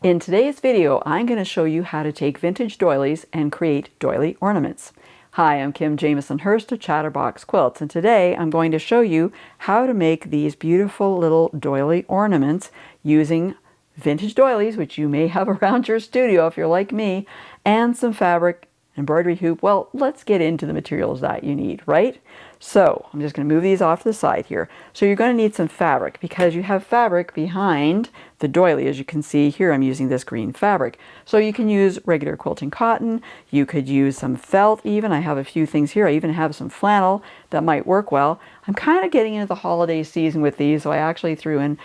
In today's video, I'm going to show you how to take vintage doilies and create doily ornaments. Hi, I'm Kim Jamieson-Hirst of Chatterbox Quilts, and today I'm going to show you how to make these beautiful little doily ornaments using vintage doilies, which you may have around your studio if you're like me, and some fabric, embroidery hoop. Well, let's get into the materials that you need, right? So I'm just going to move these off to the side here. So you're going to need some fabric because you have fabric behind the doily. As you can see here, I'm using this green fabric. So you can use regular quilting cotton. You could use some felt even. I have a few things here. I even have some flannel that might work well. I'm kind of getting into the holiday season with these, so I actually threw in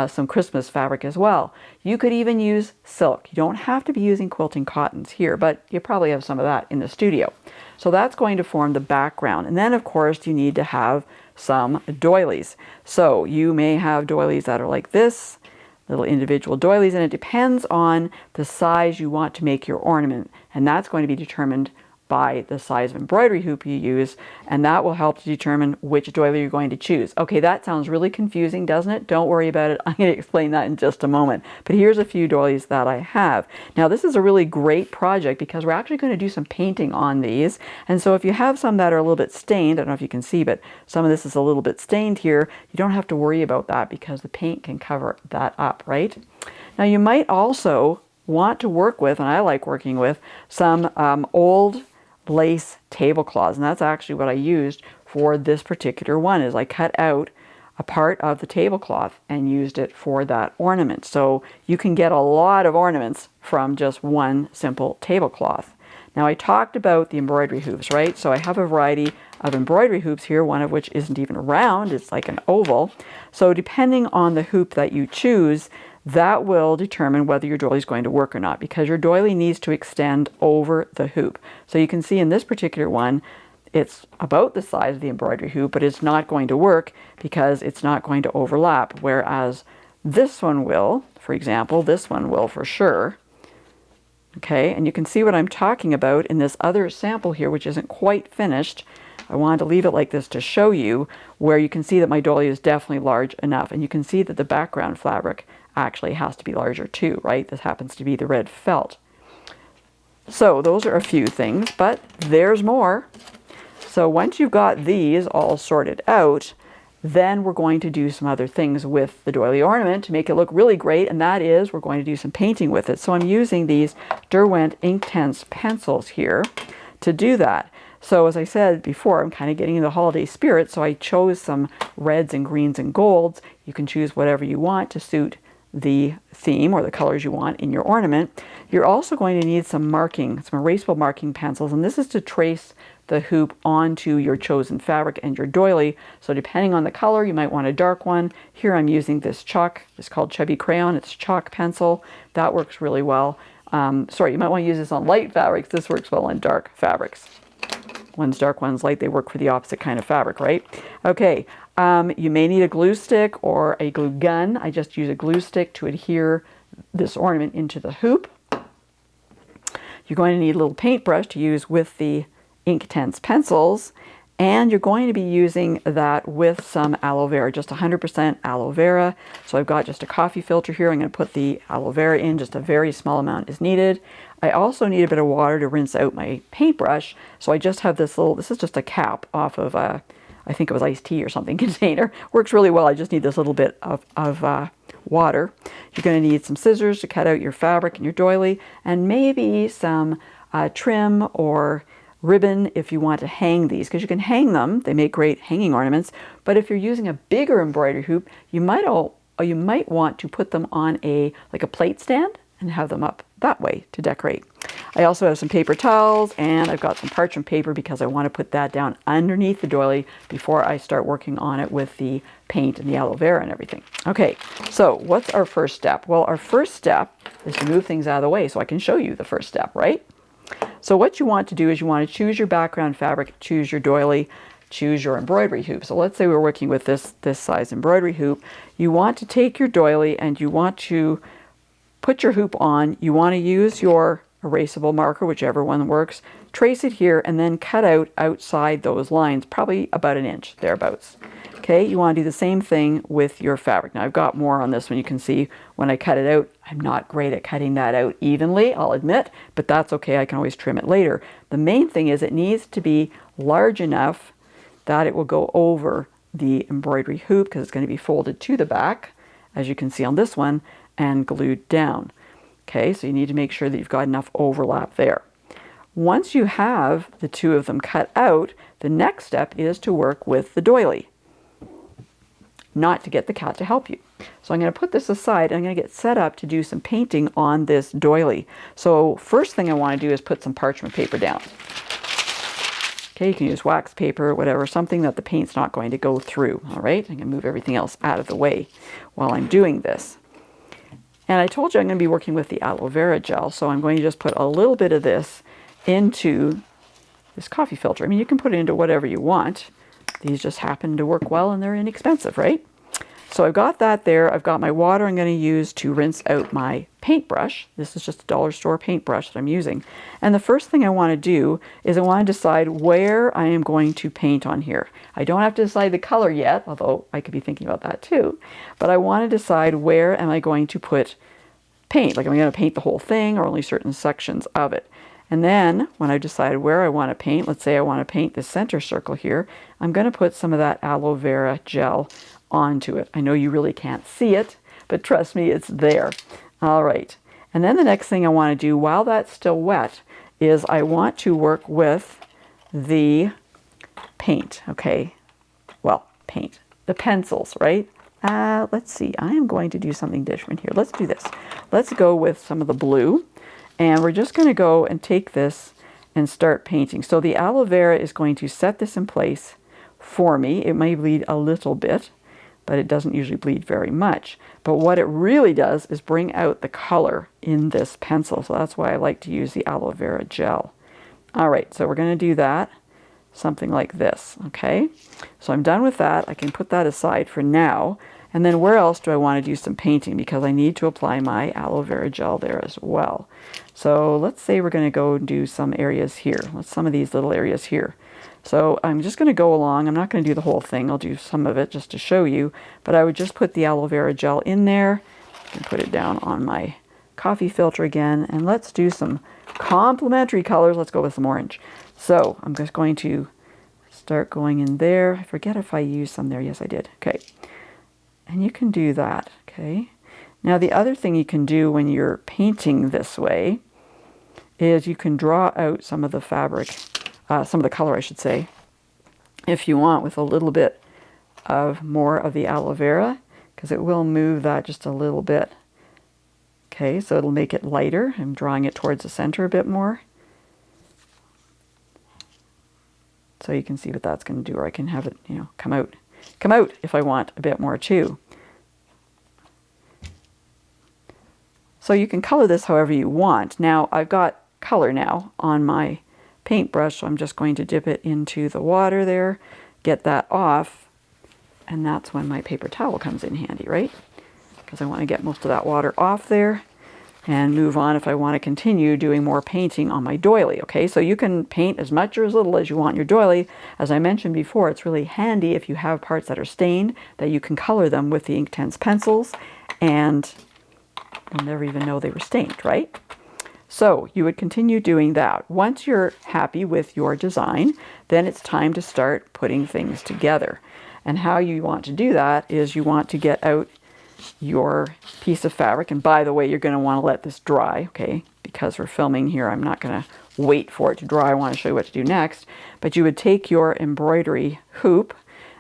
some Christmas fabric as well. You could even use silk. You don't have to be using quilting cottons here, but you probably have some of that in the studio. So that's going to form the background. And then, of course, you need to have some doilies. So you may have doilies that are like this, little individual doilies, and it depends on the size you want to make your ornament. And that's going to be determined by the size of embroidery hoop you use, and that will help to determine which doily you're going to choose. Okay, that sounds really confusing, doesn't it? Don't worry about it. I'm going to explain that in just a moment. But here's a few doilies that I have. Now, this is a really great project because we're actually going to do some painting on these. And so if you have some that are a little bit stained, I don't know if you can see, but some of this is a little bit stained here, you don't have to worry about that because the paint can cover that up, right? Now, you might also want to work with, and I like working with, some old lace tablecloths, and that's actually what I used for this particular one. Is I cut out a part of the tablecloth and used it for that ornament. So you can get a lot of ornaments from just one simple tablecloth. Now, I talked about the embroidery hoops, right? So I have a variety of embroidery hoops here, one of which isn't even round, it's like an oval. So depending on the hoop that you choose, that will determine whether your doily is going to work or not, because your doily needs to extend over the hoop. So you can see in this particular one, it's about the size of the embroidery hoop, but it's not going to work because it's not going to overlap, whereas this one will, for example, this one will for sure. Okay, and you can see what I'm talking about in this other sample here, which isn't quite finished. I wanted to leave it like this to show you where you can see that my doily is definitely large enough, and you can see that the background fabric actually has to be larger too, right? This happens to be the red felt. So those are a few things, but there's more. So once you've got these all sorted out, then we're going to do some other things with the doily ornament to make it look really great, and that is we're going to do some painting with it. So I'm using these Derwent Inktense Pencils here to do that. So as I said before, I'm kind of getting in the holiday spirit, so I chose some reds and greens and golds. You can choose whatever you want to suit the theme or the colors you want in your ornament. You're also going to need some marking, some erasable marking pencils, and this is to trace the hoop onto your chosen fabric and your doily. So depending on the color, you might want a dark one. Here I'm using this chalk, it's called Chubby Crayon, it's chalk pencil. That works really well. Sorry, you might want to use this on light fabrics. This works well on dark fabrics. One's dark, one's light. They work for the opposite kind of fabric, right? Okay, you may need a glue stick or a glue gun. I just use a glue stick to adhere this ornament into the hoop. You're going to need a little paintbrush to use with the Inktense pencils, and you're going to be using that with some aloe vera, just 100% aloe vera. So I've got just a coffee filter here. I'm going to put the aloe vera in, just a very small amount is needed. I also need a bit of water to rinse out my paintbrush. So I just have this little, this is just a cap off of a, I think it was iced tea or something container. Works really well. I just need this little bit of water. You're going to need some scissors to cut out your fabric and your doily, and maybe some trim or ribbon if you want to hang these, because you can hang them. They make great hanging ornaments. But if you're using a bigger embroidery hoop, you might want to put them on like a plate stand and have them up that way to decorate. I also have some paper towels, and I've got some parchment paper because I want to put that down underneath the doily before I start working on it with the paint and the aloe vera and everything. Okay, so what's our first step? Well, our first step is to move things out of the way so I can show you the first step, right? So what you want to do is you want to choose your background fabric, choose your doily, choose your embroidery hoop. So let's say we're working with this size embroidery hoop. You want to take your doily and you want to put your hoop on. You want to use your erasable marker, whichever one works, trace it here and then cut out outside those lines, probably about an inch, thereabouts. Okay, you want to do the same thing with your fabric. Now I've got more on this one. You can see when I cut it out, I'm not great at cutting that out evenly, I'll admit, but that's okay. I can always trim it later. The main thing is it needs to be large enough that it will go over the embroidery hoop, because it's going to be folded to the back, as you can see on this one, and glued down. Okay, so you need to make sure that you've got enough overlap there. Once you have the two of them cut out, the next step is to work with the doily, not to get the cat to help you. So I'm going to put this aside and I'm going to get set up to do some painting on this doily. So first thing I want to do is put some parchment paper down. Okay, you can use wax paper, whatever, something that the paint's not going to go through. All right, I'm going to move everything else out of the way while I'm doing this. And I told you I'm going to be working with the Aloe Vera Gel, so I'm going to just put a little bit of this into this coffee filter. I mean, you can put it into whatever you want. These just happen to work well and they're inexpensive, right? So I've got that there. I've got my water I'm going to use to rinse out my paintbrush. This is just a dollar store paintbrush that I'm using. And the first thing I want to do is I want to decide where I am going to paint on here. I don't have to decide the color yet, although I could be thinking about that too. But I want to decide where am I going to put paint. Like, am I going to paint the whole thing or only certain sections of it? And then when I've decided where I want to paint, let's say I want to paint the center circle here, I'm going to put some of that aloe vera gel onto it. I know you really can't see it, but trust me, it's there. All right. And then the next thing I want to do while that's still wet is I want to work with the paint, okay? Well, paint, the pencils, right? Let's see, I am going to do something different here. Let's do this. Let's go with some of the blue, and we're just going to go and take this and start painting. So the aloe vera is going to set this in place for me. It may bleed a little bit, but it doesn't usually bleed very much. But what it really does is bring out the color in this pencil. So that's why I like to use the aloe vera gel. All right, so we're going to do that, something like this, okay? So I'm done with that. I can put that aside for now. And then where else do I want to do some painting? Because I need to apply my aloe vera gel there as well. So let's say we're going to go and do some areas here. Some of these little areas here. So I'm just going to go along. I'm not going to do the whole thing. I'll do some of it just to show you. But I would just put the aloe vera gel in there and put it down on my coffee filter again. And let's do some complementary colors. Let's go with some orange. So I'm just going to start going in there. I forget if I used some there. Yes, I did. Okay. And you can do that. Okay. Now the other thing you can do when you're painting this way is you can draw out some of the fabric, some of the color, I should say, if you want, with a little bit of more of the aloe vera, because it will move that just a little bit. Okay, so it'll make it lighter. I'm drawing it towards the center a bit more. So you can see what that's going to do, or I can have it, you know, come out if I want a bit more too. So you can color this however you want. Now I've got color now on my paintbrush, so I'm just going to dip it into the water there, get that off, and that's when my paper towel comes in handy, right? Because I want to get most of that water off there and move on if I want to continue doing more painting on my doily. Okay, so you can paint as much or as little as you want your doily. As I mentioned before, it's really handy if you have parts that are stained that you can color them with the Inktense pencils, and you'll never even know they were stained, right? So you would continue doing that. Once you're happy with your design, then it's time to start putting things together. And how you want to do that is you want to get out your piece of fabric. And by the way, you're going to want to let this dry, okay? Because we're filming here, I'm not going to wait for it to dry. I want to show you what to do next. But you would take your embroidery hoop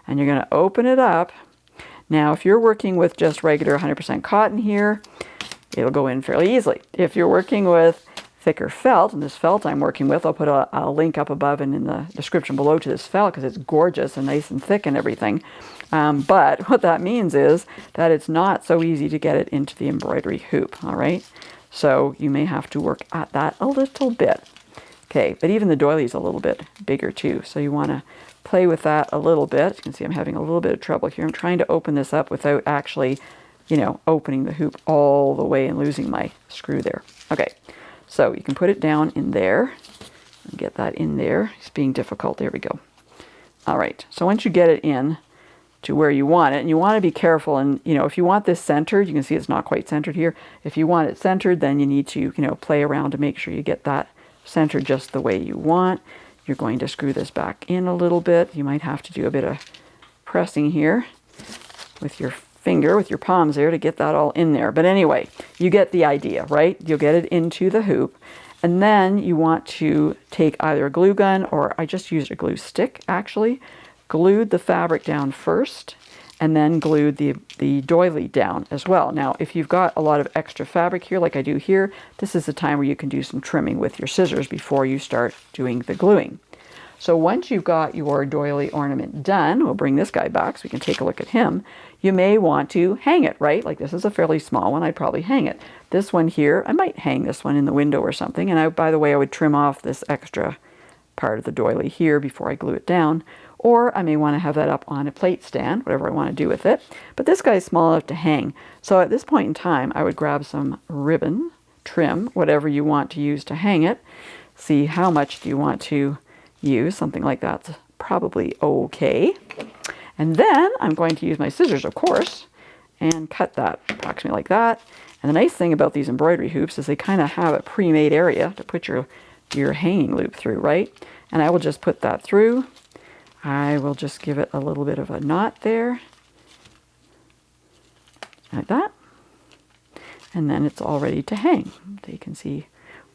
and you're going to open it up. Now, if you're working with just regular 100% cotton here, it'll go in fairly easily. If you're working with thicker felt, and this felt I'm working with, I'll put a link up above and in the description below to this felt because it's gorgeous and nice and thick and everything. But what that means is that it's not so easy to get it into the embroidery hoop, all right? So you may have to work at that a little bit. Okay, but even the doily is a little bit bigger too, so you want to play with that a little bit. You can see I'm having a little bit of trouble here. I'm trying to open this up without actually, you know, opening the hoop all the way and losing my screw there. Okay, so you can put it down in there. Get that in there. It's being difficult. There we go. All right, so once you get it in to where you want it, and you want to be careful, and if you want this centered, you can see it's not quite centered here. If you want it centered, then you need to play around to make sure you get that centered just the way you want. You're going to screw this back in a little bit. You might have to do a bit of pressing here with your finger, with your palms there, to get that all in there. But anyway, you get the idea, right? You'll get it into the hoop. And then you want to take either a glue gun, or I just used a glue stick actually, glued the fabric down first, and then glued the doily down as well. Now, if you've got a lot of extra fabric here, like I do here, this is the time where you can do some trimming with your scissors before you start doing the gluing. So once you've got your doily ornament done, we'll bring this guy back so we can take a look at him. You may want to hang it, right? Like this is a fairly small one, I'd probably hang it. This one here, I might hang this one in the window or something. And by the way, I would trim off this extra part of the doily here before I glue it down. Or I may want to have that up on a plate stand, whatever I want to do with it. But this guy is small enough to hang. So at this point in time, I would grab some ribbon, trim, whatever you want to use to hang it. See how much do you want to use. Something like that's probably okay. And then I'm going to use my scissors, of course, and cut that approximately like that. And the nice thing about these embroidery hoops is they kind of have a pre-made area to put your hanging loop through, right? And I will just put that through. I will just give it a little bit of a knot there, like that. And then it's all ready to hang. So you can see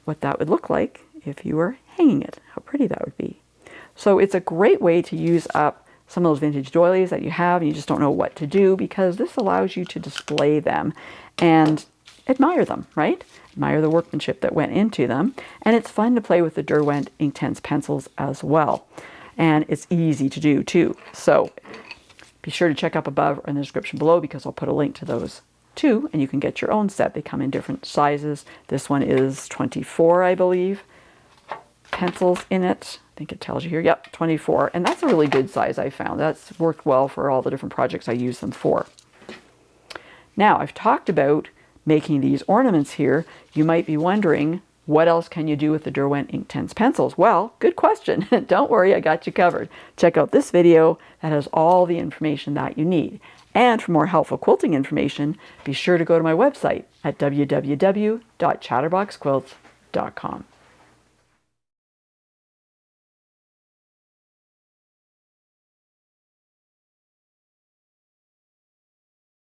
what that would look like if you were hanging it, how pretty that would be. So it's a great way to use up some of those vintage doilies that you have and you just don't know what to do, because this allows you to display them and admire them, right? Admire the workmanship that went into them. And it's fun to play with the Derwent Inktense pencils as well. And it's easy to do too. So be sure to check up above or in the description below, because I'll put a link to those too, and you can get your own set. They come in different sizes. This one is 24, I believe, pencils in it. I think it tells you here. Yep, 24. And that's a really good size, I found. That's worked well for all the different projects I use them for. Now, I've talked about making these ornaments here. You might be wondering, what else can you do with the Derwent Inktense pencils? Well, good question. Don't worry, I got you covered. Check out this video that has all the information that you need. And for more helpful quilting information, be sure to go to my website at www.chatterboxquilts.com.